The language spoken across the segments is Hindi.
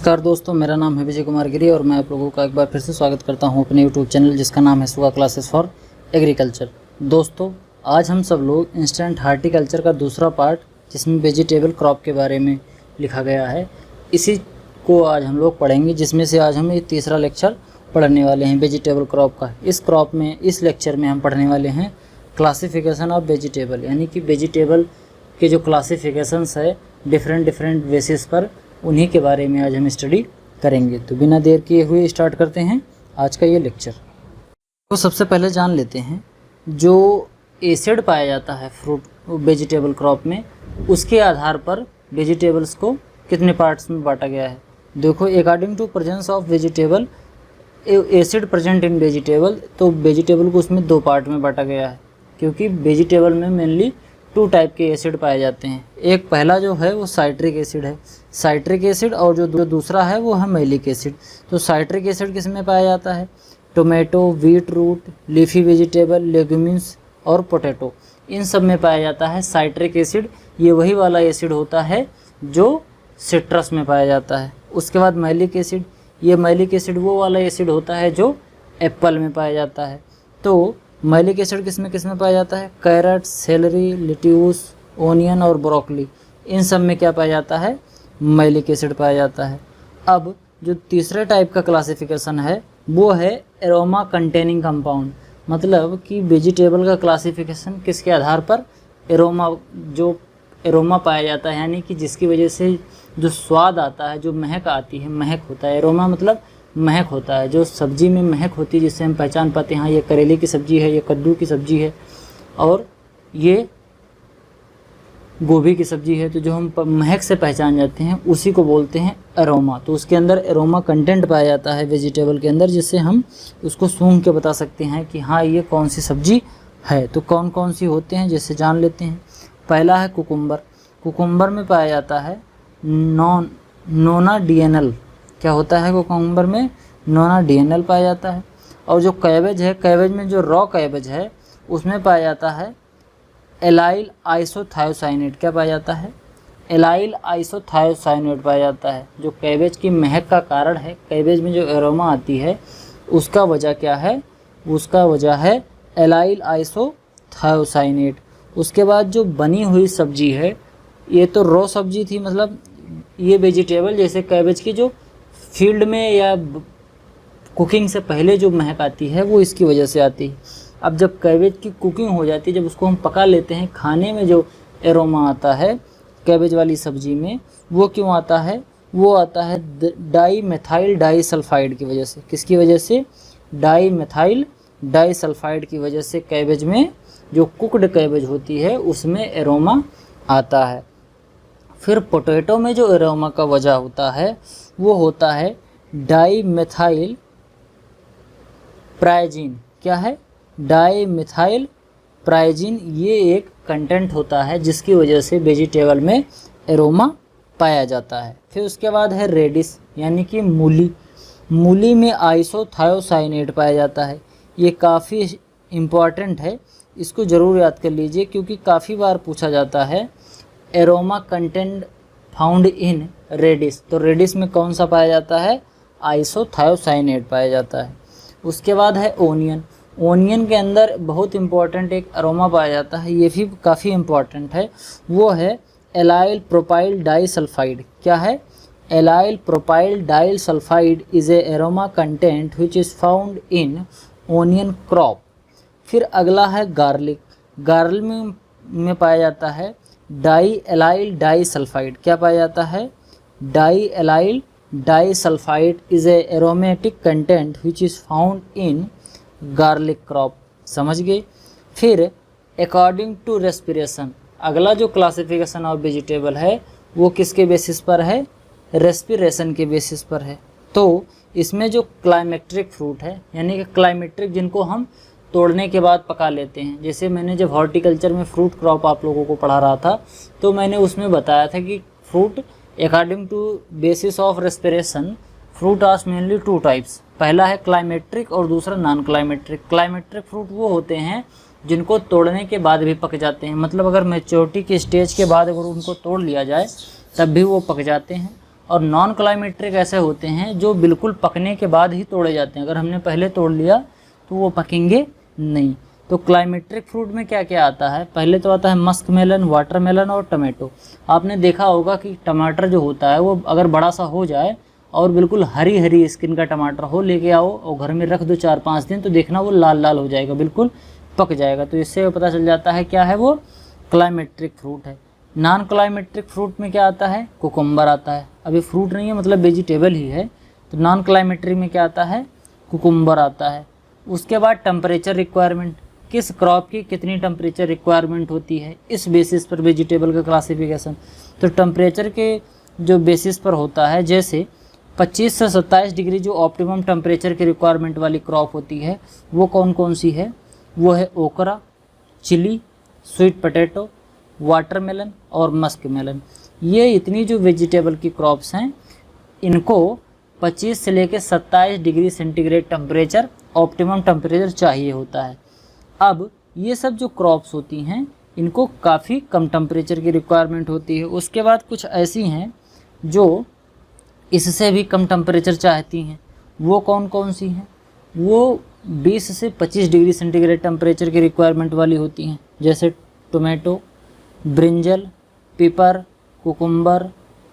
नमस्कार दोस्तों, मेरा नाम है विजय कुमार गिरी और मैं आप लोगों का एक बार फिर से स्वागत करता हूं अपने यूट्यूब चैनल जिसका नाम है सुगा क्लासेस फॉर एग्रीकल्चर। दोस्तों, आज हम सब लोग इंस्टेंट हार्टिकल्चर का दूसरा पार्ट जिसमें वेजिटेबल क्रॉप के बारे में लिखा गया है, इसी को आज हम लोग पढ़ेंगे, जिसमें से आज हम ये तीसरा लेक्चर पढ़ने वाले हैं वेजिटेबल क्रॉप का। इस लेक्चर में हम पढ़ने वाले हैं क्लासिफिकेशन ऑफ वेजिटेबल, यानी कि वेजिटेबल के जो क्लासिफिकेशंस है डिफरेंट बेसिस पर, उन्हीं के बारे में आज हम स्टडी करेंगे। तो बिना देर किए हुए स्टार्ट करते हैं आज का ये लेक्चर। तो सबसे पहले जान लेते हैं जो एसिड पाया जाता है फ्रूट वेजिटेबल क्रॉप में, उसके आधार पर वेजिटेबल्स को कितने पार्ट्स में बांटा गया है। देखो, according to presence of vegetable acid present in vegetable, तो वेजिटेबल को उसमें दो पार्ट में बांटा गया है, क्योंकि वेजिटेबल में मेनली 2 टाइप के एसिड पाए जाते हैं। एक पहला जो है वो साइट्रिक एसिड है, साइट्रिक एसिड, और जो दूसरा है वो है मैलिक एसिड। तो साइट्रिक एसिड किस में पाया जाता है? Tomato, beetroot, leafy vegetable, legumes और पोटैटो, इन सब में पाया जाता है साइट्रिक एसिड। ये वही वाला एसिड होता है जो सिट्रस में पाया जाता है। उसके बाद मैलिक एसिड, ये मैलिक एसिड वो वाला एसिड होता है जो एप्पल में पाया जाता है। तो मैलिक एसिड किस में पाया जाता है? कैरेट, सेलरी, लेट्यूस, ओनियन और ब्रोकली, इन सब में क्या पाया जाता है? मैलिक एसिड पाया जाता है। अब जो तीसरे टाइप का क्लासिफिकेशन है वो है एरोमा कंटेनिंग कंपाउंड, मतलब कि वेजिटेबल का क्लासिफिकेशन किसके आधार पर? एरोमा पाया जाता है, यानी कि जिसकी वजह से जो स्वाद आता है, जो महक आती है, महक होता है। एरोमा मतलब महक होता है, जो सब्जी में महक होती है, जिससे हम पहचान पाते हैं हाँ ये करेले की सब्ज़ी है, ये कद्दू की सब्ज़ी है और ये गोभी की सब्ज़ी है। तो जो हम महक से पहचान जाते हैं उसी को बोलते हैं एरोमा। तो उसके अंदर एरोमा कंटेंट पाया जाता है वेजिटेबल के अंदर, जिससे हम उसको सूंघ के बता सकते हैं कि हाँ ये कौन सी सब्ज़ी है। तो कौन कौन सी होते हैं जैसे जान लेते हैं। पहला है कुकुम्बर। कुकुम्बर में पाया जाता है नोना डीएनएल। क्या होता है कुकुम्बर में? नोना डीएनएल पाया जाता है। और जो कैबेज है, कैबेज में जो रॉ कैबेज है उसमें पाया जाता है एलाइल आइसोथायोसाइनेट। क्या पाया जाता है? एलाइल आइसोथायोसाइनेट पाया जाता है। जो कैबेज की महक का कारण है, कैबेज में जो एरोमा आती है उसका वजह क्या है? उसका वजह है एलाइल आइसोथायोसाइनेट। उसके बाद जो बनी हुई सब्जी है, ये तो रॉ सब्जी थी, मतलब ये वेजिटेबल जैसे कैबेज की जो फील्ड में या कुकिंग से पहले जो महक आती है वो इसकी वजह से आती है। अब जब कैबेज की कुकिंग हो जाती है, जब उसको हम पका लेते हैं, खाने में जो एरोमा आता है कैबेज वाली सब्जी में, वो क्यों आता है? वो आता है डाई मेथाइल डाईसल्फाइड की वजह से। किसकी वजह से? डाई मेथाइल डाईसल्फाइड की वजह से कैबेज में, जो कुकड कैबेज होती है उसमें एरोमा आता है। फिर पोटैटो में जो एरोमा का वजह होता है वो होता है डाई मेथाइल प्राइजीन। क्या है? Dimethyl pyrazine. ये एक कंटेंट होता है जिसकी वजह से वेजिटेबल में एरोमा पाया जाता है। फिर उसके बाद है रेडिस, यानी कि मूली। मूली में आइसोथायोसाइनेट पाया जाता है। ये काफ़ी इम्पॉर्टेंट है, इसको ज़रूर याद कर लीजिए क्योंकि काफ़ी बार पूछा जाता है aroma content found in radish. तो रेडिस में कौन सा पाया जाता है? आइसोथायोसाइनेट पाया जाता है। उसके बाद है ओनियन। ओनियन के अंदर बहुत इम्पॉर्टेंट एक अरोमा पाया जाता है, ये भी काफ़ी इम्पॉर्टेंट है, वो है एलाइल प्रोपाइल डाईसल्फाइड। क्या है? Allyl propyl disulphide is A aroma content which is found in onion crop. फिर अगला है गार्लिक। गार्लिक में पाया जाता है डाई एलाइल डाईसल्फाइड। क्या पाया जाता है? Diallyl disulphide is a aromatic content which is found in garlic crop. समझ गए? फिर अकॉर्डिंग टू रेस्पिरेशन, अगला जो क्लासिफिकेशन ऑफ वेजिटेबल है वो किसके बेसिस पर है? रेस्पिरेशन के बेसिस पर है। तो इसमें जो क्लाइमेट्रिक फ्रूट है, यानी कि क्लाइमेट्रिक जिनको हम तोड़ने के बाद पका लेते हैं, जैसे मैंने जब हॉर्टिकल्चर में फ्रूट क्रॉप आप लोगों को पढ़ा रहा था तो मैंने उसमें बताया था कि fruit according to basis of respiration fruit are mainly 2 types. पहला है क्लाइमेट्रिक और दूसरा नॉन क्लाइमेट्रिक। क्लाइमेट्रिक फ्रूट वो होते हैं जिनको तोड़ने के बाद भी पक जाते हैं, मतलब अगर मैच्योरिटी के स्टेज के बाद अगर उनको तोड़ लिया जाए तब भी वो पक जाते हैं। और नॉन क्लाइमेट्रिक ऐसे होते हैं जो बिल्कुल पकने के बाद ही तोड़े जाते हैं। अगर हमने पहले तोड़ लिया तो वो पकेंगे नहीं। तो क्लाइमेट्रिक फ्रूट में क्या क्या आता है? पहले तो आता है मस्क मेलन, वाटरमेलन और टमाटो। आपने देखा होगा कि टमाटर जो होता है वो अगर बड़ा सा हो जाए और बिल्कुल हरी हरी स्किन का टमाटर हो, लेके आओ और घर में रख दो 4-5 दिन, तो देखना वो लाल लाल हो जाएगा, बिल्कुल पक जाएगा। तो इससे पता चल जाता है क्या है, वो क्लाइमेट्रिक फ्रूट है। नॉन क्लाइमेट्रिक फ्रूट में क्या आता है? कुकुम्बर आता है। अभी फ्रूट नहीं है, मतलब वेजिटेबल ही है। तो नॉन क्लाइमेट्रिक में क्या आता है? कुकुम्बर आता है। उसके बाद टेम्परेचर रिक्वायरमेंट, किस क्रॉप की कितनी टेम्परेचर रिक्वायरमेंट होती है, इस बेसिस पर वेजिटेबल का क्लासिफिकेशन। तो टेम्परेचर के जो बेसिस पर होता है, जैसे 25 से 27 डिग्री जो ऑप्टिमम टेम्परेचर की रिक्वायरमेंट वाली क्रॉप होती है, वो कौन कौन सी है? वो है ओकरा, चिली, स्वीट पोटैटो, वाटरमेलन और मस्क मेलन। ये इतनी जो वेजिटेबल की क्रॉप्स हैं, इनको 25 से लेकर 27 degree centigrade temperature optimum temperature चाहिए होता है। अब ये सब जो क्रॉप्स होती हैं, इनको काफ़ी कम टेम्परेचर की रिक्वायरमेंट होती है। उसके बाद कुछ ऐसी हैं जो इससे भी कम टेम्परेचर चाहती हैं। वो कौन कौन सी हैं? वो 20 से 25 डिग्री सेंटीग्रेड टेम्परेचर की रिक्वायरमेंट वाली होती हैं, जैसे tomato, brinjal, pepper, cucumber,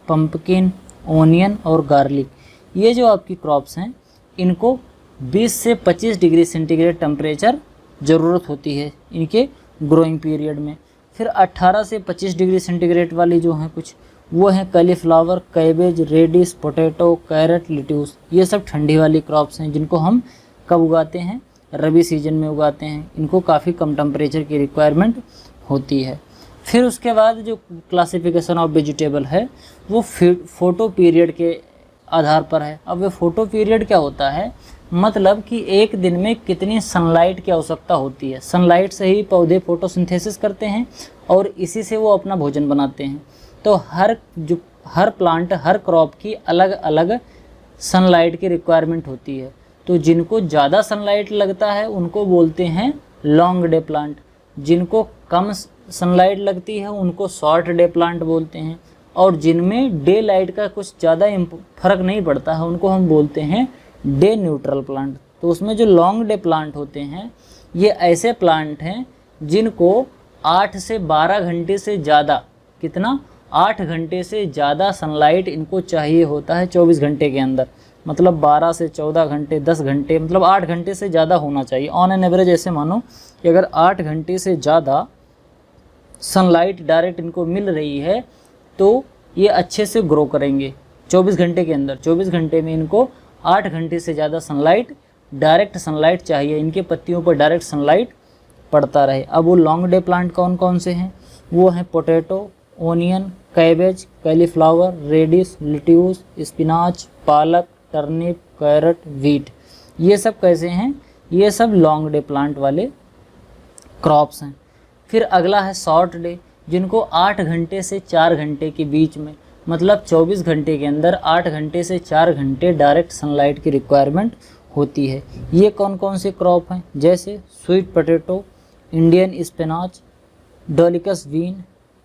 pumpkin, onion और गार्लिक। ये जो आपकी क्रॉप्स हैं, इनको 20 से 25 डिग्री सेंटीग्रेड टेम्परेचर ज़रूरत होती है इनके ग्रोइंग पीरियड में। फिर 18 से 25 डिग्री सेंटीग्रेड वाली जो हैं कुछ, वो हैं cauliflower, cabbage, radish, potato, carrot, lettuce. ये सब ठंडी वाली क्रॉप्स हैं जिनको हम कब उगाते हैं? रबी सीजन में उगाते हैं। इनको काफ़ी कम टेम्परेचर की रिक्वायरमेंट होती है। फिर उसके बाद जो क्लासिफिकेशन ऑफ वेजिटेबल है, वो फोटो पीरियड के आधार पर है। अब वो फोटो पीरियड क्या होता है? मतलब कि एक दिन में कितनी सनलाइट की आवश्यकता होती है। सनलाइट से ही पौधे फोटोसिंथेसिस करते हैं और इसी से वो अपना भोजन बनाते हैं। तो हर प्लांट, हर क्रॉप की अलग अलग सनलाइट की रिक्वायरमेंट होती है। तो जिनको ज़्यादा सनलाइट लगता है उनको बोलते हैं लॉन्ग डे प्लांट, जिनको कम सनलाइट लगती है उनको शॉर्ट डे प्लांट बोलते हैं, और जिनमें डे लाइट का कुछ ज़्यादा फर्क नहीं पड़ता है उनको हम बोलते हैं डे न्यूट्रल प्लांट। तो उसमें जो लॉन्ग डे प्लांट होते हैं, ये ऐसे प्लांट हैं जिनको 8 से 12 घंटे से ज़्यादा, कितना? 8 घंटे से ज़्यादा सनलाइट इनको चाहिए होता है 24 घंटे के अंदर। मतलब 12 से 14 घंटे, 10 घंटे, मतलब 8 घंटे से ज़्यादा होना चाहिए ऑन एन एवरेज। ऐसे मानो कि अगर 8 घंटे से ज़्यादा सनलाइट डायरेक्ट इनको मिल रही है तो ये अच्छे से ग्रो करेंगे 24 घंटे के अंदर। 24 घंटे में इनको 8 घंटे से ज़्यादा सनलाइट, डायरेक्ट सनलाइट चाहिए, इनके पत्तियों पर डायरेक्ट सनलाइट पड़ता रहे। अब वो लॉन्ग डे प्लांट कौन कौन से हैं? वो हैं potato, onion, cabbage, cauliflower, radish, lettuce, spinach, पालक, टर्निप, कैरेट, व्हीट। ये सब कैसे हैं? ये सब लॉन्ग डे प्लांट वाले क्रॉप्स हैं। फिर अगला है शॉर्ट डे, जिनको 8 घंटे से 4 घंटे के बीच में, मतलब 24 घंटे के अंदर 8 घंटे से 4 घंटे डायरेक्ट सनलाइट की रिक्वायरमेंट होती है। ये कौन कौन से क्रॉप हैं? जैसे sweet potato, Indian spinach, dolichos bean,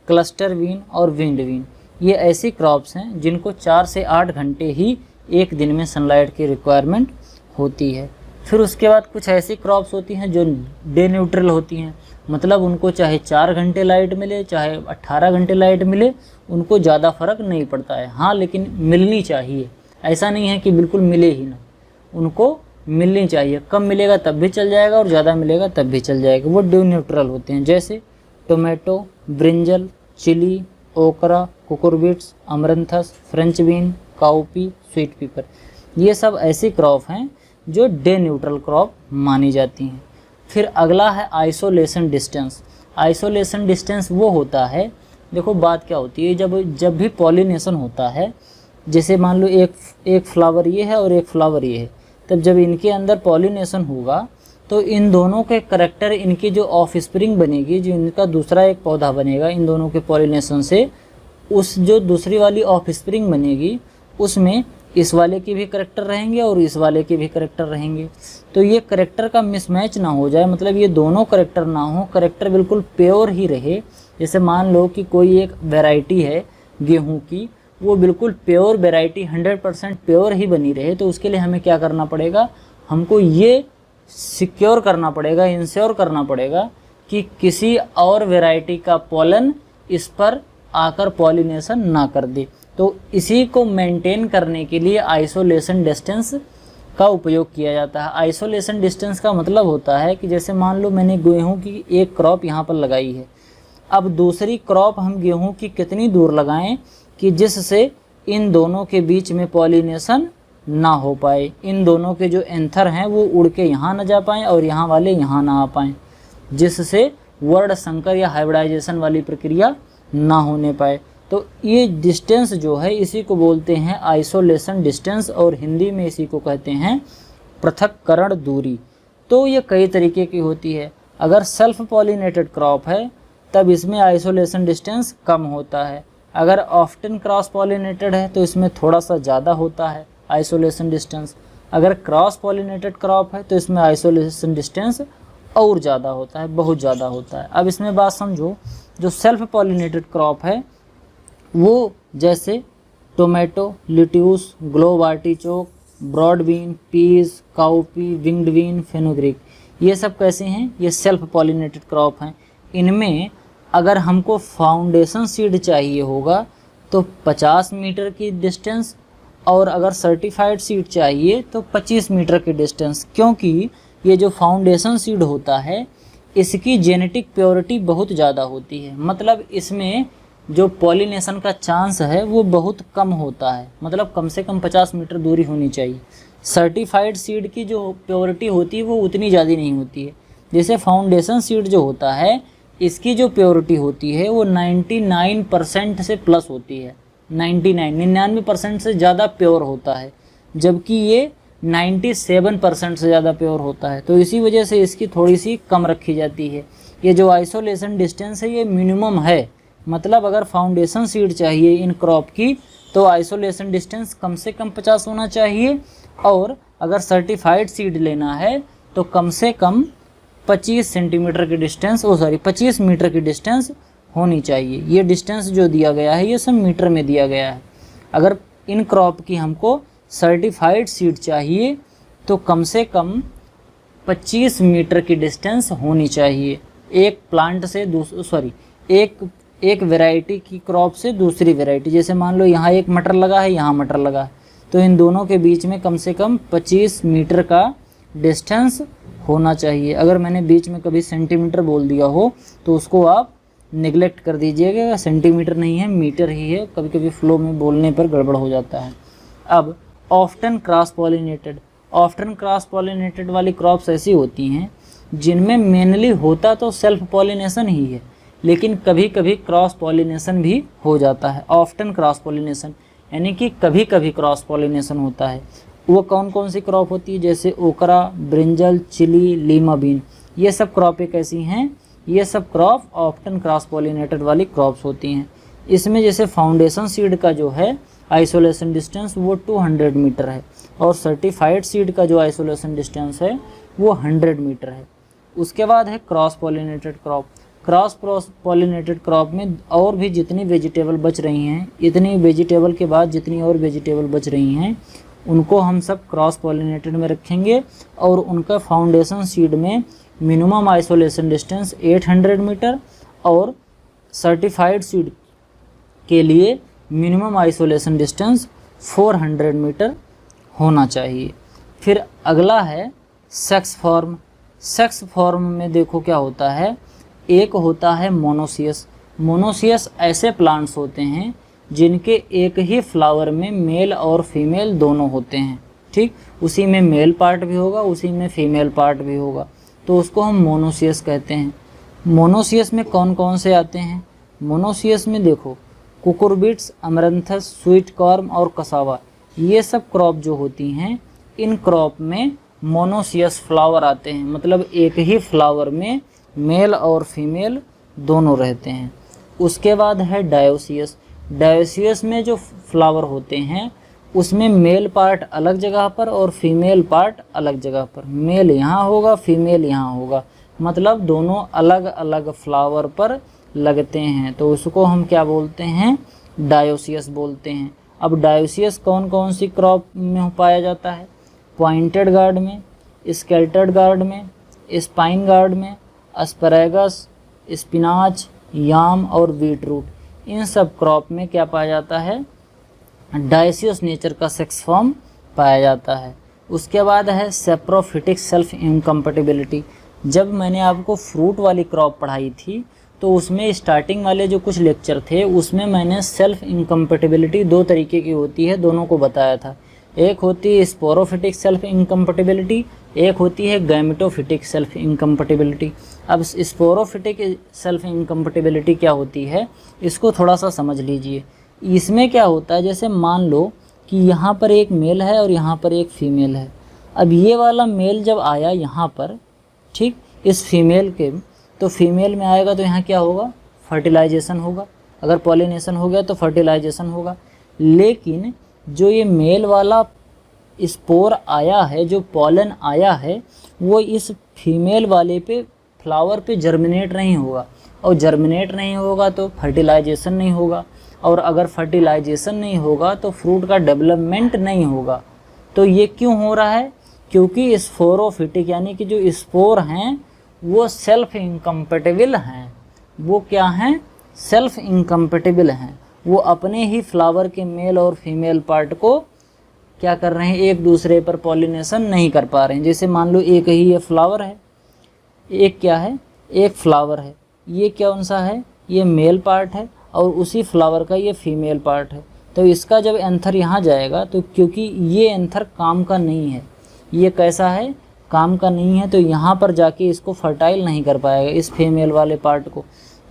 cluster bean और विंड बीन। ये ऐसी क्रॉप्स हैं जिनको 4 से 8 घंटे ही एक दिन में सनलाइट की रिक्वायरमेंट होती है। फिर उसके बाद कुछ ऐसी क्रॉप्स होती हैं जो डे न्यूट्रल होती हैं, मतलब उनको चाहे 4 घंटे लाइट मिले चाहे 18 घंटे लाइट मिले, उनको ज़्यादा फ़र्क नहीं पड़ता है। हाँ, लेकिन मिलनी चाहिए, ऐसा नहीं है कि बिल्कुल मिले ही ना, उनको मिलनी चाहिए। कम मिलेगा तब भी चल जाएगा और ज़्यादा मिलेगा तब भी चल जाएगा। वो डे न्यूट्रल होते हैं, जैसे टोमेटो, ब्रिंजल, चिली, ओकरा, cucurbits, amaranthus, French bean, cowpea, sweet पीपर। ये सब ऐसी क्रॉप हैं जो डे न्यूट्रल क्रॉप मानी जाती हैं। फिर अगला है आइसोलेशन डिस्टेंस। आइसोलेशन डिस्टेंस वो होता है, देखो बात क्या होती है, जब भी पॉलिनेशन होता है, जैसे मान लो एक फ्लावर ये है और एक फ्लावर ये है, तब जब इनके अंदर पॉलिनेशन होगा तो इन दोनों के करैक्टर, इनकी जो ऑफ स्प्रिंग बनेगी, जो इनका दूसरा एक पौधा बनेगा इन दोनों के पॉलिनेशन से, उस जो दूसरी वाली ऑफ स्प्रिंग बनेगी उसमें इस वाले के भी करैक्टर रहेंगे और इस वाले के भी करैक्टर रहेंगे। तो ये करैक्टर का मिसमैच ना हो जाए, मतलब ये दोनों करैक्टर ना हो, करैक्टर बिल्कुल प्योर ही रहे। जैसे मान लो कि कोई एक वैरायटी है गेहूं की, वो बिल्कुल प्योर वैरायटी 100% प्योर ही बनी रहे, तो उसके लिए हमें क्या करना पड़ेगा, हमको ये सिक्योर करना पड़ेगा, इंश्योर करना पड़ेगा कि किसी और वैरायटी का पॉलन इस पर आकर पॉलिनेशन ना कर दे। तो इसी को मेंटेन करने के लिए आइसोलेशन डिस्टेंस का उपयोग किया जाता है। आइसोलेशन डिस्टेंस का मतलब होता है कि जैसे मान लो मैंने गेहूं की एक क्रॉप यहाँ पर लगाई है, अब दूसरी क्रॉप हम गेहूं की कितनी दूर लगाएं कि जिससे इन दोनों के बीच में पॉलिनेशन ना हो पाए, इन दोनों के जो एंथर हैं वो उड़ के यहाँ ना जा पाएँ और यहाँ वाले यहाँ ना आ पाएँ, जिससे वर्ड संकर या हाइब्रिडाइजेशन वाली प्रक्रिया ना होने पाए। तो ये डिस्टेंस जो है इसी को बोलते हैं आइसोलेशन डिस्टेंस, और हिंदी में इसी को कहते हैं पृथक्करण दूरी। तो ये कई तरीके की होती है। अगर सेल्फ पॉलिनेटेड क्रॉप है तब इसमें आइसोलेशन डिस्टेंस कम होता है। अगर ऑफ्टन क्रॉस पॉलिनेटेड है तो इसमें थोड़ा सा ज़्यादा होता है आइसोलेशन डिस्टेंस। अगर क्रॉस पॉलिनेटेड क्रॉप है तो इसमें आइसोलेशन डिस्टेंस और ज़्यादा होता है, बहुत ज़्यादा होता है। अब इसमें बात समझो, जो सेल्फ पॉलिनेटेड क्रॉप है वो जैसे tomato, lettuce, globe artichoke, broad bean, peas, cowpea, winged bean, fenugreek, ये सब कैसे हैं, ये सेल्फ पॉलिनेटेड क्रॉप हैं। इनमें अगर हमको फाउंडेशन सीड चाहिए होगा तो 50 मीटर की डिस्टेंस, और अगर सर्टिफाइड सीड चाहिए तो 25 मीटर की डिस्टेंस, क्योंकि ये जो फाउंडेशन सीड होता है इसकी जेनेटिक प्योरिटी बहुत ज़्यादा होती है। मतलब इसमें जो पॉलिनेशन का चांस है वो बहुत कम होता है, मतलब कम से कम 50 मीटर दूरी होनी चाहिए। सर्टिफाइड सीड की जो प्योरिटी होती है वो उतनी ज़्यादा नहीं होती है। जैसे फाउंडेशन सीड जो होता है इसकी जो प्योरिटी होती है वो 99% से प्लस होती है, 99% से ज़्यादा प्योर होता है, जबकि ये 97% से ज़्यादा प्योर होता है। तो इसी वजह से इसकी थोड़ी सी कम रखी जाती है। ये जो आइसोलेशन डिस्टेंस है ये मिनिमम है, मतलब अगर फाउंडेशन सीड चाहिए इन क्रॉप की तो आइसोलेशन डिस्टेंस कम से कम 50 होना चाहिए, और अगर सर्टिफाइड सीड लेना है तो कम से कम 25 सेंटीमीटर की डिस्टेंस 25 मीटर की डिस्टेंस होनी चाहिए। ये डिस्टेंस जो दिया गया है ये सब मीटर में दिया गया है। अगर इन क्रॉप की हमको सर्टिफाइड सीड चाहिए तो कम से कम 25 मीटर की डिस्टेंस होनी चाहिए एक प्लांट से एक वैरायटी की क्रॉप से दूसरी वैरायटी। जैसे मान लो यहाँ एक मटर लगा है, यहाँ मटर लगा है, तो इन दोनों के बीच में कम से कम 25 मीटर का डिस्टेंस होना चाहिए। अगर मैंने बीच में कभी सेंटीमीटर बोल दिया हो तो उसको आप निगलेक्ट कर दीजिएगा, सेंटीमीटर नहीं है मीटर ही है, कभी कभी फ्लो में बोलने पर गड़बड़ हो जाता है। अब ऑफ्टन क्रॉस पॉलिनेटेड वाली क्रॉप्स ऐसी होती हैं जिनमें मेनली होता तो सेल्फ पॉलिनेशन ही है, लेकिन कभी कभी क्रॉस पॉलिनेशन भी हो जाता है। ऑफ्टन क्रॉस पॉलिनेशन यानी कि कभी कभी क्रॉस पॉलिनेशन होता है। वो कौन कौन सी क्रॉप होती है, जैसे ओकरा, ब्रिंजल, चिली, लीमा बीन, ये सब क्रॉपें कैसी हैं, ये सब क्रॉप ऑफ्टन क्रॉस पॉलिनेटेड वाली क्रॉप्स होती हैं। इसमें जैसे फाउंडेशन सीड का जो है आइसोलेशन डिस्टेंस वो 200 मीटर है, और सर्टिफाइड सीड का जो आइसोलेशन डिस्टेंस है वो 100 मीटर है। उसके बाद है cross pollinated crop. Cross pollinated crop में और भी जितनी वेजिटेबल बच रही हैं, इतनी वेजिटेबल के बाद जितनी और वेजिटेबल बच रही हैं उनको हम सब क्रॉस पॉलिनेटेड में रखेंगे, और उनका फाउंडेशन सीड में मिनिमम आइसोलेशन डिस्टेंस 800 मीटर और सर्टिफाइड सीड के लिए मिनिमम आइसोलेशन डिस्टेंस 400 मीटर होना चाहिए। फिर अगला है सेक्स फॉर्म। सेक्स फॉर्म में देखो क्या होता है, एक होता है मोनोसियस। मोनोसियस ऐसे प्लांट्स होते हैं जिनके एक ही फ्लावर में मेल और फीमेल दोनों होते हैं, ठीक, उसी में मेल पार्ट भी होगा उसी में फीमेल पार्ट भी होगा, तो उसको हम मोनोसियस कहते हैं। मोनोसियस में कौन कौन से आते हैं, मोनोसियस में देखो कुकुरबिट्स, अमरंथस, स्वीट कॉर्न और कसावा, ये सब क्रॉप जो होती हैं इन क्रॉप में मोनोसियस फ्लावर आते हैं, मतलब एक ही फ्लावर में मेल और फीमेल दोनों रहते हैं। उसके बाद है डायोसियस। डायोसियस में जो फ्लावर होते हैं उसमें मेल पार्ट अलग जगह पर और फीमेल पार्ट अलग जगह पर, मेल यहाँ होगा फीमेल यहाँ होगा, मतलब दोनों अलग अलग फ्लावर पर लगते हैं, तो उसको हम क्या बोलते हैं, डायोसियस बोलते हैं। अब डायोसियस कौन कौन सी क्रॉप में पाया जाता है? पॉइंटेड गार्ड में, स्केल्टर्ड गार्ड में, स्पाइन गार्ड में, एस्पैरागस, स्पिनाच, याम और बीट रूट, इन सब क्रॉप में क्या पाया जाता है? डायोसियस नेचर का सेक्स फॉर्म पाया जाता है। उसके बाद है सेप्रोफिटिक सेल्फ इनकम्पेटिबिलिटी। जब मैंने आपको फ्रूट वाली क्रॉप पढ़ाई थी तो उसमें स्टार्टिंग वाले जो कुछ लेक्चर थे उसमें मैंने सेल्फ इनकम्पेटिबिलिटी दो तरीके की होती है दोनों को बताया था। एक होती है स्पोरोफिटिक सेल्फ इनकम्पेटिबिलिटी, एक होती है गैमेटोफिटिक सेल्फ इनकम्पेटिबिलिटी। अब स्पोरोफिटिक सेल्फ इनकम्पेटिबिलिटी क्या होती है इसको थोड़ा सा समझ लीजिए। इसमें क्या होता है, जैसे मान लो कि यहाँ पर एक मेल है और यहाँ पर एक फीमेल है। अब ये वाला मेल जब आया यहाँ पर, ठीक, इस फीमेल के, तो फीमेल में आएगा तो यहाँ क्या होगा? फर्टिलाइजेशन होगा। अगर पॉलिनेशन हो गया तो फर्टिलाइजेशन होगा। लेकिन जो ये मेल वाला स्पोर आया है, जो पॉलन आया है, वो इस फीमेल वाले पे फ्लावर पे जर्मिनेट नहीं होगा, और जर्मिनेट नहीं होगा तो फर्टिलाइजेशन नहीं होगा, और अगर फर्टिलाइजेशन नहीं होगा तो फ्रूट का डेवलपमेंट नहीं होगा। तो ये क्यों हो रहा है? क्योंकि स्पोरोफिटिक यानी कि जो स्पोर हैं वो सेल्फ इनकम्पेटिबल हैं। वो क्या हैं? सेल्फ इनकम्पेटिबल हैं। वो अपने ही फ्लावर के मेल और फीमेल पार्ट को क्या कर रहे हैं? एक दूसरे पर पॉलिनेशन नहीं कर पा रहे हैं। जैसे मान लो एक ही ये फ्लावर है, एक क्या है? एक फ्लावर है। ये कौन सा है? ये मेल पार्ट है, और उसी फ्लावर का ये फीमेल पार्ट है। तो इसका जब एंथर यहाँ जाएगा तो क्योंकि ये एंथर काम का नहीं है, ये कैसा है? काम का नहीं है, तो यहाँ पर जाके इसको फर्टाइल नहीं कर पाएगा इस फीमेल वाले पार्ट को,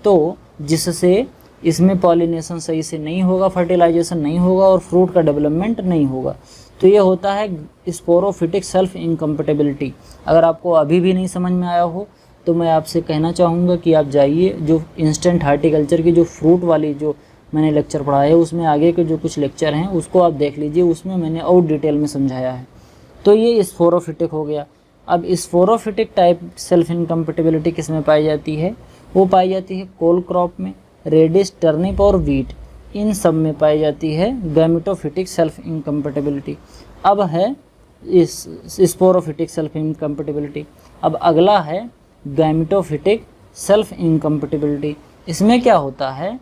तो जिससे इसमें पॉलिनेशन सही से नहीं होगा, फर्टिलाइजेशन नहीं होगा और फ्रूट का डेवलपमेंट नहीं होगा। तो ये होता है स्पोरोफिटिक सेल्फ इनकम्पेटिबिलिटी। अगर आपको अभी भी नहीं समझ में आया हो तो मैं आपसे कहना चाहूँगा कि आप जाइए जो इंस्टेंट हार्टिकल्चर की जो फ्रूट वाली जो मैंने लेक्चर पढ़ाया है उसमें आगे के जो कुछ लेक्चर हैं उसको आप देख लीजिए, उसमें मैंने और डिटेल में समझाया है। तो ये स्पोरोफिटिक हो गया। अब स्पोरोफिटिक टाइप सेल्फ इनकम्पेटिबिलिटी किस में पाई जाती है? वो पाई जाती है कोल क्रॉप में, रेडिश, टर्निप और वीट, इन सब में पाई जाती है गैमेटोफिटिक सेल्फ इनकम्पेटिबिलिटी। अब है इस स्पोरोफिटिक सेल्फ इनकम्पेटिबिलिटी। अब अगला है गैमेटोफिटिक सेल्फ इनकम्पेटिबिलिटी। इसमें क्या होता है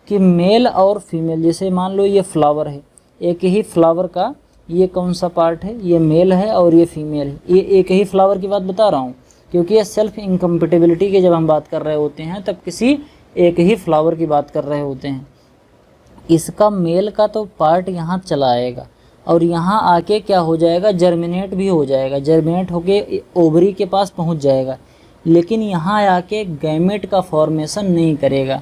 कि मेल और फीमेल, जैसे मान लो ये फ्लावर है, एक ही फ्लावर का ये कौन सा पार्ट है? ये मेल है और ये फीमेल है। ये एक ही फ्लावर की बात बता रहा हूँ क्योंकि ये सेल्फ इनकम्पेटिबिलिटी की जब हम बात कर रहे होते हैं तब किसी एक ही फ्लावर की बात कर रहे होते हैं। इसका मेल का तो पार्ट यहाँ चला आएगा और यहाँ आके क्या हो जाएगा? जर्मिनेट भी हो जाएगा, जर्मिनेट होके ओवरी के पास पहुँच जाएगा, लेकिन यहाँ आके गैमेट का फॉर्मेशन नहीं करेगा।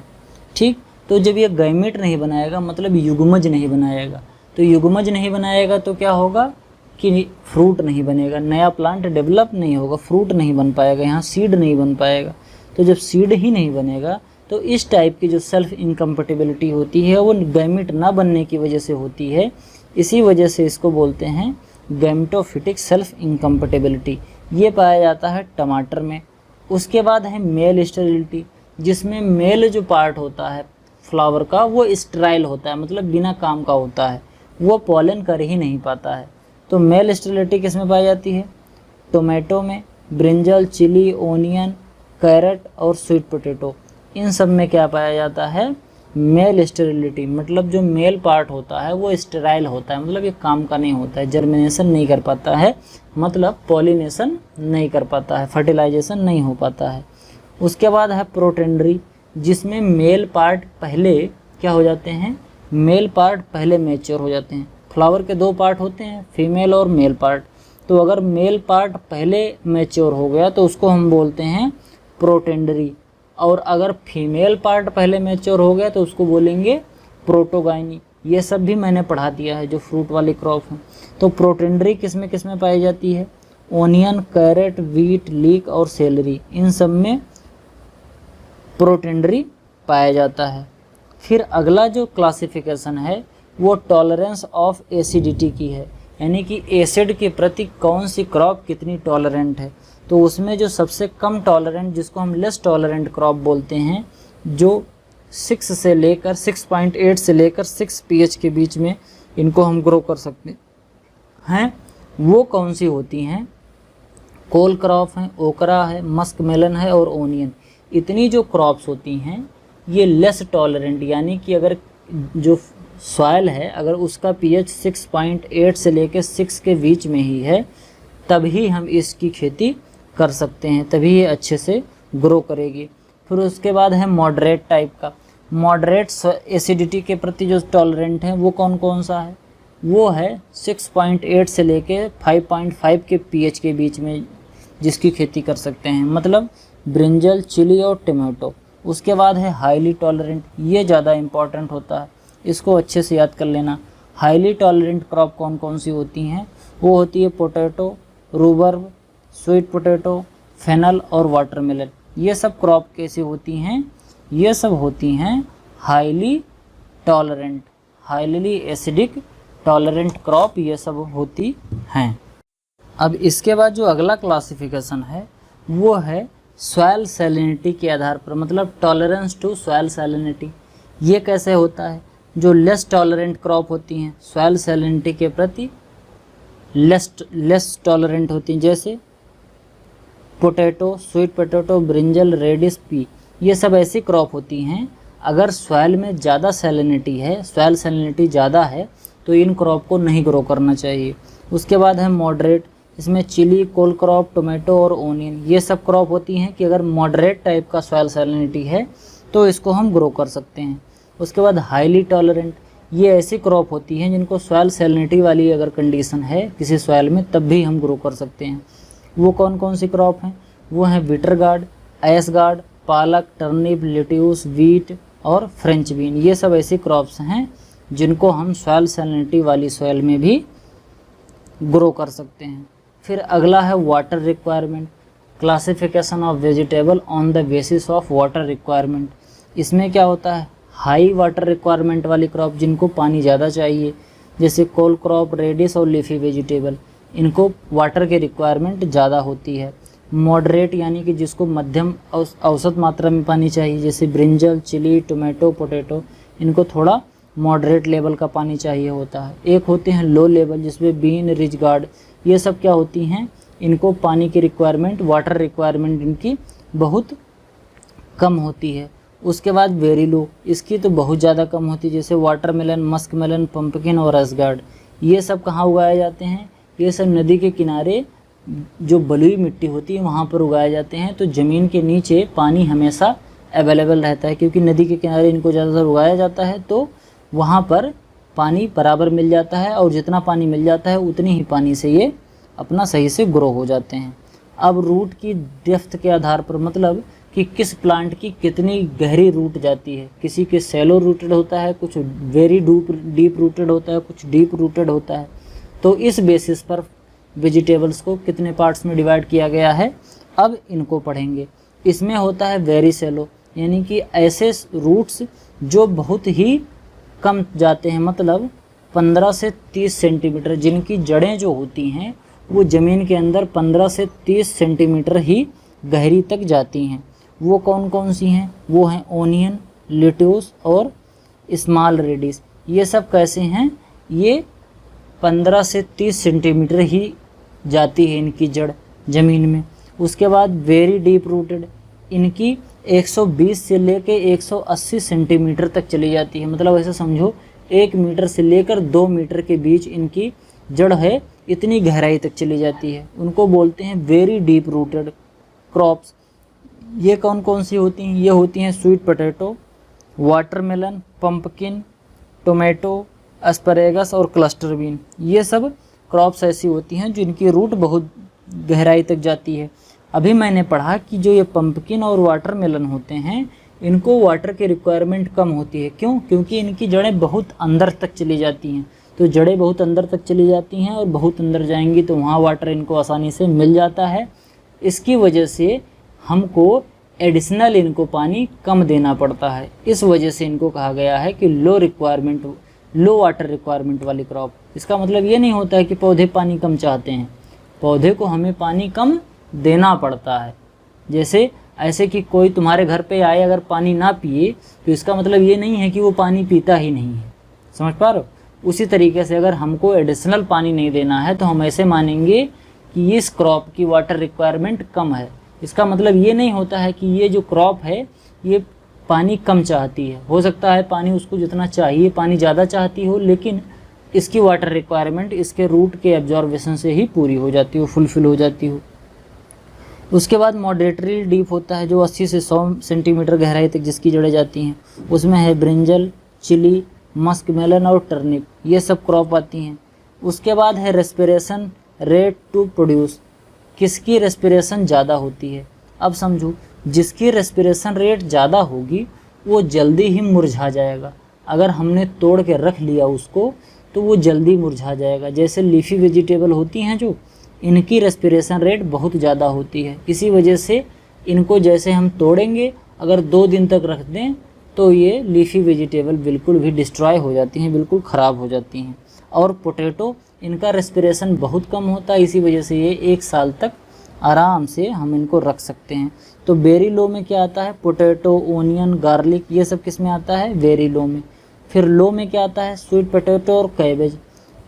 ठीक, तो जब ये गैमेट नहीं बनाएगा मतलब युग्मज नहीं बनाएगा, तो युग्मज नहीं बनाएगा तो क्या होगा कि फ्रूट नहीं बनेगा, नया प्लांट डेवलप नहीं होगा, फ्रूट नहीं बन पाएगा, यहाँ सीड नहीं बन पाएगा। तो जब सीड ही नहीं बनेगा तो इस टाइप की जो सेल्फ इनकम्पेटिबिलिटी होती है वो गैमेट ना बनने की वजह से होती है। इसी वजह से इसको बोलते हैं गैमेटोफिटिक सेल्फ इनकम्पेटिबिलिटी। ये पाया जाता है टमाटर में। उसके बाद है मेल स्टेरिलिटी, जिसमें मेल जो पार्ट होता है फ्लावर का वो स्टेराइल होता है, मतलब बिना काम का होता है, वो पॉलन कर ही नहीं पाता है। तो मेल स्टेरिलिटी किस में पाई जाती है? टोमेटो में, ब्रिंजल, चिली, ओनियन, कैरेट और स्वीट पोटैटो, इन सब में क्या पाया जाता है? Male sterility. मतलब जो मेल पार्ट होता है वो स्टेराइल होता है, मतलब ये काम का नहीं होता है, जर्मिनेशन नहीं कर पाता है, मतलब पॉलिनेशन नहीं कर पाता है, फर्टिलाइजेशन नहीं हो पाता है। उसके बाद है प्रोटेंडरी, जिसमें मेल पार्ट पहले क्या हो जाते हैं? मेल पार्ट पहले मैच्योर हो जाते हैं। फ्लावर के दो पार्ट होते हैं, फीमेल और मेल पार्ट। तो अगर मेल पार्ट पहले मैच्योर हो गया तो उसको हम बोलते हैं प्रोटेंडरी, और अगर फीमेल पार्ट पहले मैच्योर हो गया तो उसको बोलेंगे प्रोटोगाइनी। ये सब भी मैंने पढ़ा दिया है जो फ्रूट वाली क्रॉप है। तो प्रोटेंडरी किस में पाई जाती है? ओनियन, कैरेट, वीट, लीक और सेलरी, इन सब में प्रोटेंडरी पाया जाता है। फिर अगला जो क्लासिफिकेशन है वो टॉलरेंस ऑफ एसिडिटी की है, यानी कि एसिड के प्रति कौन सी क्रॉप कितनी टॉलरेंट है। तो उसमें जो सबसे कम टॉलरेंट, जिसको हम लेस टॉलरेंट क्रॉप बोलते हैं, जो 6 से लेकर 6.8 से लेकर 6 pH के बीच में इनको हम ग्रो कर सकते हैं। वो कौन सी होती हैं? कोल क्रॉप है, ओकरा है, मस्क मेलन है और ओनियन। इतनी जो क्रॉप्स होती हैं ये लेस टॉलरेंट, यानी कि अगर जो सॉइल है अगर उसका pH 6.8 से लेकर 6 के बीच में ही है तभी हम इसकी खेती कर सकते हैं, तभी ये अच्छे से ग्रो करेगी। फिर उसके बाद है मॉडरेट टाइप का। मॉडरेट एसिडिटी के प्रति जो टॉलरेंट है वो कौन कौन सा है? वो है 6.8 से लेके 5.5 के pH के बीच में जिसकी खेती कर सकते हैं, मतलब ब्रिंजल, चिली और टमाटो। उसके बाद है हाईली टॉलरेंट, ये ज़्यादा इम्पॉर्टेंट होता है, इसको अच्छे से याद कर लेना। हाईली टॉलरेंट क्रॉप कौन कौन सी होती हैं? वो होती है potato, rhubarb, sweet potato, fennel और वाटरमेलन। ये सब क्रॉप कैसी होती हैं? ये सब होती हैं highly tolerant, highly acidic tolerant crop ये सब होती हैं। अब इसके बाद जो अगला क्लासिफिकेशन है वो है सॉइल सैलिनिटी के आधार पर, मतलब टॉलरेंस टू सॉइल सैलिनिटी। ये कैसे होता है? जो लेस टॉलरेंट क्रॉप होती हैं सॉइल सैलिनिटी के प्रति लेस टॉलरेंट होती हैं, जैसे potato, sweet potato, brinjal, radish, pea. ये सब ऐसी क्रॉप होती हैं अगर सॉइल में ज़्यादा सैलिनिटी है, सॉइल सैलिनिटी ज़्यादा है तो इन क्रॉप को नहीं ग्रो करना चाहिए। उसके बाद है मॉडरेट, इसमें चिली, कोल क्रॉप, टोमेटो और ओनियन। ये सब क्रॉप होती हैं कि अगर मॉडरेट टाइप का सॉइल सैलिनिटी है तो इसको हम ग्रो कर सकते हैं। उसके बाद हाईली टॉलरेंट, ये ऐसी क्रॉप होती हैं जिनको सॉइल सैलिनिटी वाली अगर कंडीशन है किसी सॉइल में तब भी हम ग्रो कर सकते हैं। वो कौन कौन सी क्रॉप हैं? वो हैं बिटर गार्ड, एस गार्ड, पालक, टर्निप, लेट्यूस, वीट और फ्रेंच बीन। ये सब ऐसी क्रॉप्स हैं जिनको हम सॉइल सैलिनिटी वाली सॉइल में भी ग्रो कर सकते हैं। फिर अगला है water requirement, classification of vegetable on the basis of water requirement. इसमें क्या होता है? हाई वाटर रिक्वायरमेंट वाली क्रॉप जिनको पानी ज़्यादा चाहिए, जैसे कोल क्रॉप, रेडिश और लीफी वेजिटेबल, इनको वाटर की रिक्वायरमेंट ज़्यादा होती है। मॉडरेट यानी कि जिसको मध्यम औसत मात्रा में पानी चाहिए, जैसे ब्रिंजल, चिली, टोमेटो, पोटैटो, इनको थोड़ा मॉडरेट लेवल का पानी चाहिए होता है। एक होते हैं लो लेवल जिसमें बीन, रिज गार्ड, ये सब क्या होती हैं? इनको पानी की रिक्वायरमेंट, वाटर रिक्वायरमेंट इनकी बहुत कम होती है। उसके बाद वेरी लो, इसकी तो बहुत ज़्यादा कम होती है, जैसे वाटरमेलन, मस्क मेलन, पंपकिन और असगार्ड। ये सब कहाँ उगाए जाते हैं? ये सब नदी के किनारे जो बलुई मिट्टी होती है वहाँ पर उगाए जाते हैं। तो ज़मीन के नीचे पानी हमेशा अवेलेबल रहता है, क्योंकि नदी के किनारे इनको ज़्यादातर उगाया जाता है तो वहाँ पर पानी बराबर मिल जाता है, और जितना पानी मिल जाता है उतनी ही पानी से ये अपना सही से ग्रो हो जाते हैं। अब रूट की डेप्थ के आधार पर, मतलब कि किस प्लांट की कितनी गहरी रूट जाती है, किसी के सैलो रूटेड होता है, कुछ वेरी डीप रूटेड होता है, कुछ डीप रूटेड होता है। तो इस बेसिस पर वेजिटेबल्स को कितने पार्ट्स में डिवाइड किया गया है, अब इनको पढ़ेंगे। इसमें होता है वेरी सैलो, यानी कि ऐसे रूट्स जो बहुत ही कम जाते हैं, मतलब 15 से 30 सेंटीमीटर, जिनकी जड़ें जो होती हैं वो ज़मीन के अंदर 15 से 30 सेंटीमीटर ही गहरी तक जाती हैं। वो कौन कौन सी हैं? वो हैं ओनियन, लेट्यूस और स्मॉल रेडिश। ये सब कैसे हैं? ये 15 से 30 सेंटीमीटर ही जाती है इनकी जड़ ज़मीन में। उसके बाद वेरी डीप रूटेड, इनकी 120 से लेके 180 सेंटीमीटर तक चली जाती है, मतलब ऐसे समझो 1 मीटर से लेकर 2 मीटर के बीच इनकी जड़ है, इतनी गहराई तक चली जाती है। उनको बोलते हैं वेरी डीप रूटेड क्रॉप्स। ये कौन कौन सी होती हैं? ये होती हैं sweet potato, watermelon, pumpkin, tomato, asparagus और क्लस्टर बीन। ये सब क्रॉप्स ऐसी होती हैं जिनकी रूट बहुत गहराई तक जाती है। अभी मैंने पढ़ा कि जो ये पंपकिन और वाटरमेलन होते हैं इनको वाटर की रिक्वायरमेंट कम होती है। क्यों? क्योंकि इनकी जड़ें बहुत अंदर तक चली जाती हैं। तो जड़ें बहुत अंदर तक चली जाती हैं और बहुत अंदर जाएंगी तो वहाँ वाटर इनको आसानी से मिल जाता है। इसकी वजह से हमको एडिशनल इनको पानी कम देना पड़ता है। इस वजह से इनको कहा गया है कि लो वाटर रिक्वायरमेंट वाली क्रॉप। इसका मतलब ये नहीं होता है कि पौधे पानी कम चाहते हैं, पौधे को हमें पानी कम देना पड़ता है। जैसे ऐसे कि कोई तुम्हारे घर पे आए अगर पानी ना पिए तो इसका मतलब ये नहीं है कि वो पानी पीता ही नहीं है। समझ पा रहे हो? उसी तरीके से अगर हमको एडिशनल पानी नहीं देना है तो हम ऐसे मानेंगे कि इस क्रॉप की वाटर रिक्वायरमेंट कम है। इसका मतलब ये नहीं होता है कि ये जो क्रॉप है ये पानी कम चाहती है। हो सकता है पानी उसको जितना चाहिए पानी ज़्यादा चाहती हो, लेकिन इसकी वाटर रिक्वायरमेंट इसके रूट के एब्जॉर्बेशन से ही पूरी हो जाती हो, फुलफिल हो जाती हो। उसके बाद मॉडरेटरी डीप होता है जो 80 से 100 सेंटीमीटर गहराई तक जिसकी जड़ें जाती हैं। उसमें है ब्रिंजल, चिली, मस्क मेलन और टर्निप, ये सब क्रॉप आती हैं। उसके बाद है रेस्पिरेशन रेट टू प्रोड्यूस, किसकी रेस्पिरेशन ज़्यादा होती है। अब समझो, जिसकी रेस्पिरेशन रेट ज़्यादा होगी वो जल्दी ही मुरझा जाएगा। अगर हमने तोड़ के रख लिया उसको तो वो जल्दी मुरझा जाएगा। जैसे लीफी वेजिटेबल होती हैं जो, इनकी रेस्पिरेशन रेट बहुत ज़्यादा होती है। इसी वजह से इनको जैसे हम तोड़ेंगे अगर 2 दिन तक रख दें तो ये लीफी वेजिटेबल बिल्कुल भी डिस्ट्रॉय हो जाती हैं, बिल्कुल ख़राब हो जाती हैं। और पोटैटो, इनका रेस्पिरेशन बहुत कम होता है, इसी वजह से ये 1 साल तक आराम से हम इनको रख सकते हैं। तो वेरी लो में क्या आता है? पोटैटो, ओनियन, गार्लिक, ये सब किस में आता है? वेरी लो में। फिर लो में क्या आता है? स्वीट पोटैटो और कैबेज।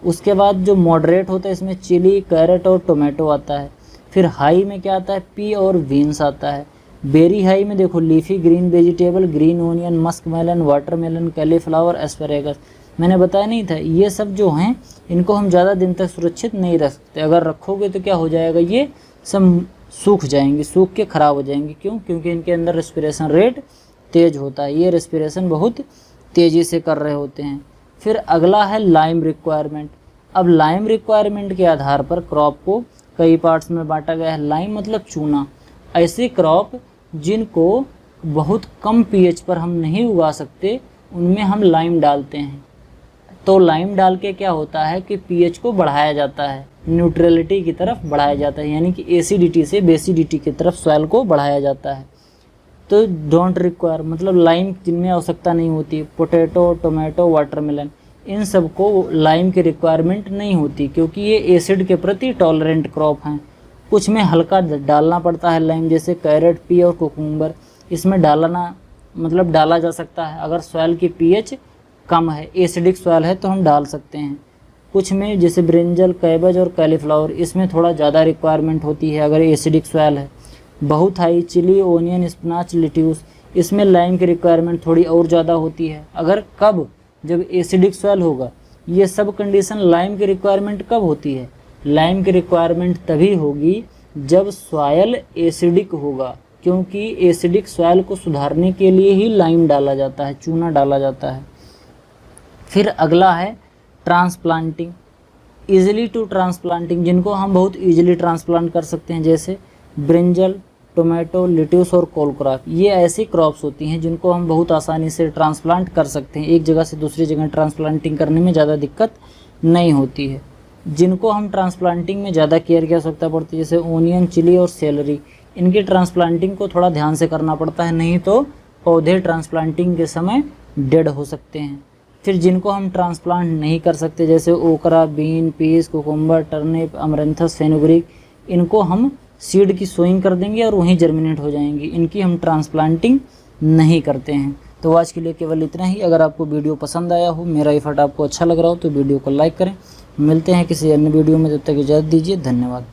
उसके बाद जो मॉडरेट होता है इसमें चिली, कैरेट और टोमेटो आता है। फिर हाई में क्या आता है? पी और बीन्स आता है। वेरी हाई में देखो leafy green vegetable, green onion, musk melon, watermelon, cauliflower, asparagus. मैंने बताया नहीं था, ये सब जो हैं इनको हम ज़्यादा दिन तक सुरक्षित नहीं रख सकते। अगर रखोगे तो क्या हो जाएगा? ये सब सूख जाएंगे, सूख के ख़राब हो जाएंगे। क्यों? क्योंकि इनके अंदर रेस्पिरेशन रेट तेज़ होता है, ये रेस्पिरेशन बहुत तेज़ी से कर रहे होते हैं। फिर अगला है लाइम रिक्वायरमेंट। अब लाइम रिक्वायरमेंट के आधार पर क्रॉप को कई पार्ट्स में बांटा गया है। लाइम मतलब चूना। ऐसे क्रॉप जिनको बहुत कम पीएच पर हम नहीं उगा सकते उनमें हम लाइम डालते हैं। तो लाइम डाल के क्या होता है कि पीएच को बढ़ाया जाता है, न्यूट्रलिटी की तरफ बढ़ाया जाता है, यानी कि एसिडिटी से बेसिडिटी की तरफ सॉइल को बढ़ाया जाता है। तो डोंट रिक्वायर मतलब लाइम जिनमें आवश्यकता नहीं होती, पोटैटो, टोमेटो, वाटरमेलन, इन सब को लाइम की रिक्वायरमेंट नहीं होती क्योंकि ये एसिड के प्रति टॉलरेंट क्रॉप हैं। कुछ में हल्का डालना पड़ता है लाइम, जैसे कैरेट, पी और कुकुम्बर, इसमें डाला जा सकता है। अगर सॉइल की पीएच कम है, एसिडिक सॉइल है तो हम डाल सकते हैं। कुछ में जैसे ब्रिंजल, कैबेज और कैलीफ्लावर, इसमें थोड़ा ज़्यादा रिक्वायरमेंट होती है अगर एसिडिक सॉइल है। बहुत हाई चिली, ओनियन, स्पिनाच, लिट्यूस, इसमें लाइम की रिक्वायरमेंट थोड़ी और ज़्यादा होती है। अगर कब? जब एसिडिक सॉइल होगा। ये सब कंडीशन लाइम की रिक्वायरमेंट कब होती है? लाइम की रिक्वायरमेंट तभी होगी जब सॉइल एसिडिक होगा, क्योंकि एसिडिक सॉइल को सुधारने के लिए ही लाइम डाला जाता है, चूना डाला जाता है। फिर अगला है ट्रांसप्लांटिंग, ईजिली टू ट्रांसप्लांटिंग, जिनको हम बहुत ईजिली ट्रांसप्लांट कर सकते हैं, जैसे ब्रिंजल, टोमेटो, लिट्यूस और कोलक्रॉप। ये ऐसी क्रॉप्स होती हैं जिनको हम बहुत आसानी से ट्रांसप्लांट कर सकते हैं। एक जगह से दूसरी जगह ट्रांसप्लांटिंग करने में ज़्यादा दिक्कत नहीं होती है। जिनको हम ट्रांसप्लांटिंग में ज़्यादा केयर की आवश्यकता पड़ती है, जैसे ओनियन, चिली और सेलरी, इनकी ट्रांसप्लांटिंग को थोड़ा ध्यान से करना पड़ता है, नहीं तो पौधे ट्रांसप्लांटिंग के समय डेड हो सकते हैं। फिर जिनको हम ट्रांसप्लांट नहीं कर सकते, जैसे okra, bean, peas, cucumber, turnip, amaranthus, fenugreek, इनको हम सीड की सोइंग कर देंगे और वहीं जर्मिनेट हो जाएंगी। इनकी हम ट्रांसप्लांटिंग नहीं करते हैं। तो आज के लिए केवल इतना ही। अगर आपको वीडियो पसंद आया हो, मेरा एफर्ट आपको अच्छा लग रहा हो तो वीडियो को लाइक करें। मिलते हैं किसी अन्य वीडियो में, तब तक इजाज़त दीजिए। धन्यवाद।